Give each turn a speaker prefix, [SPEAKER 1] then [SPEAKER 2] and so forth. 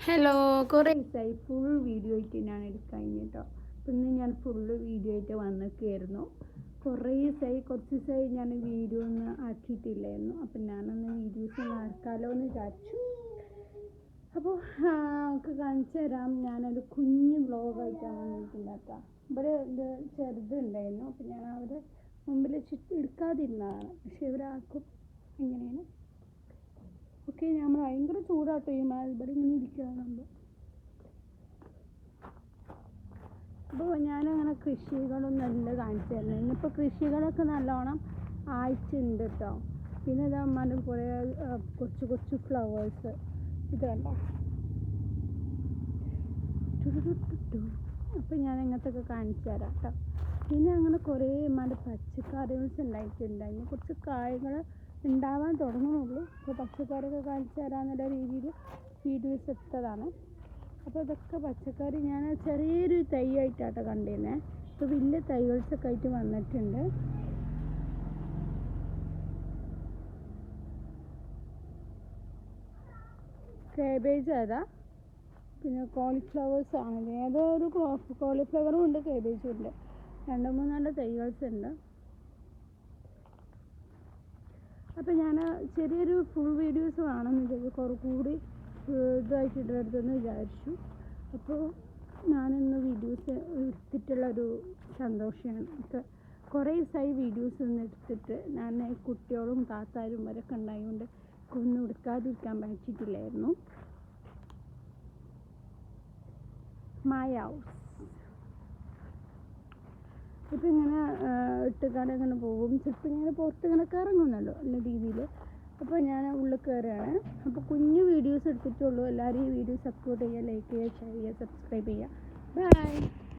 [SPEAKER 1] Hello, കുറേ ദിവസമായി full video ആയിട്ട് ഞാൻ എടുക്കാൻ കേട്ടോ. അപ്പം ഇന്ന് ഞാൻ ഫുള്ള് വീഡിയോ ആയിട്ട് വന്നിട്ടായിരുന്നു. കുറേ കുറച്ച് ദിവസമായി ഞാൻ വീഡിയോ ഒന്നും ആക്കിയിട്ടില്ലായിരുന്നു. അപ്പം ഞാനൊന്ന് വീഡിയോസ് ഒന്ന് ആക്കാമല്ലോ എന്ന് വിചാരിച്ചു. അപ്പോൾ നമുക്ക് കാണിച്ചു തരാം. ഞാനൊരു കുഞ്ഞ് വ്ളോഗായിട്ടാണ് വന്നിട്ടുണ്ടാക്കുക. ഇവിടെ ഇത് ചെറുതുണ്ടായിരുന്നു. അപ്പം ഞാൻ അവിടെ മുമ്പിൽ എടുക്കാതിരുന്നതാണ്. പക്ഷെ ഇവരാക്കും എങ്ങനെയാണ് ഓക്കെ. നമ്മൾ ഭയങ്കര ചൂടാട്ടോ ഈ ഇവിടെ ഇങ്ങനെ ഇരിക്കുകയാണുമ്പോൾ. അപ്പോൾ ഞാനങ്ങനെ കൃഷികളൊന്നും അല്ല കാണിച്ചു തരുന്നത്. ഇന്നിപ്പോൾ കൃഷികളൊക്കെ നല്ലോണം ആയിട്ടുണ്ട് കേട്ടോ. പിന്നെ ഇതാ അമ്മാൻ്റെ കുറേ കൊച്ചു കൊച്ചു ഫ്ലവേഴ്സ് ഇത് കണ്ടോ. അപ്പോൾ ഞാൻ ഇങ്ങനത്തെയൊക്കെ കാണിച്ചു തരാം കേട്ടോ. പിന്നെ അങ്ങനെ കുറേ അമ്മാൻ്റെ പച്ചക്കറികൾസ് ഉണ്ടായിട്ടുണ്ട്. അതിന് കുറച്ച് കായകൾ ഉണ്ടാവാൻ തുടങ്ങുന്നുള്ളൂ. അപ്പോൾ പച്ചക്കറിയൊക്കെ കാണിച്ചു തരാമെന്നുള്ള രീതിയിൽ വീഡിയോസ് എടുത്തതാണ്. അപ്പോൾ ഇതൊക്കെ പച്ചക്കറി ഞാൻ ചെറിയൊരു തൈ ആയിട്ടാട്ടോ കണ്ടിരുന്നത്. ഇപ്പോൾ വലിയ തൈകൾസൊക്കെ ആയിട്ട് വന്നിട്ടുണ്ട്. കാബേജ് ഏതാ, പിന്നെ കോളിഫ്ലവേഴ്സ് ആണ്. ഏതോ ഒരു കോളിഫ്ലവറും ഉണ്ട്, കാബേജും ഉണ്ട്. 2-3 തൈകൾസ് ഉണ്ട്. അപ്പോൾ ഞാൻ ചെറിയൊരു ഫുൾ വീഡിയോസ് വേണമെന്ന് കുറേ കൂടി ഇതായിട്ട് ഇടരുതെന്ന് വിചാരിച്ചു. അപ്പോൾ ഞാനിന്ന് വീഡിയോസ് എടുത്തിട്ടുള്ളൊരു സന്തോഷമാണ്. ഇപ്പോൾ കുറേ ദിവസമായി വീഡിയോസ് ഒന്നും എടുത്തിട്ട് ഞാൻ കുട്ടികളും താത്താരും വരൊക്കെ ഉണ്ടായതുകൊണ്ട് ഒന്നും എടുക്കാതിരിക്കാൻ പറ്റിയിട്ടില്ലായിരുന്നു. മൈ ഹൗസ് ഇപ്പം ഇങ്ങനെ ഇട്ടുകാണ്ട് ഇങ്ങനെ പോകും. ചിലപ്പോൾ ഇങ്ങനെ പുറത്ത് ഇങ്ങനെ കറങ്ങുന്നുണ്ടോ നല്ല രീതിയിൽ. അപ്പോൾ ഞാൻ ഉള്ളിൽ കയറുകയാണ്. അപ്പോൾ കുഞ്ഞു വീഡിയോസ് എടുത്തിട്ടുള്ളൂ. എല്ലാവരും ഈ വീഡിയോ സപ്പോർട്ട് ചെയ്യുക, ലൈക്ക് ചെയ്യുക, ഷെയർ ചെയ്യുക, സബ്സ്ക്രൈബ് ചെയ്യുക. ബൈ.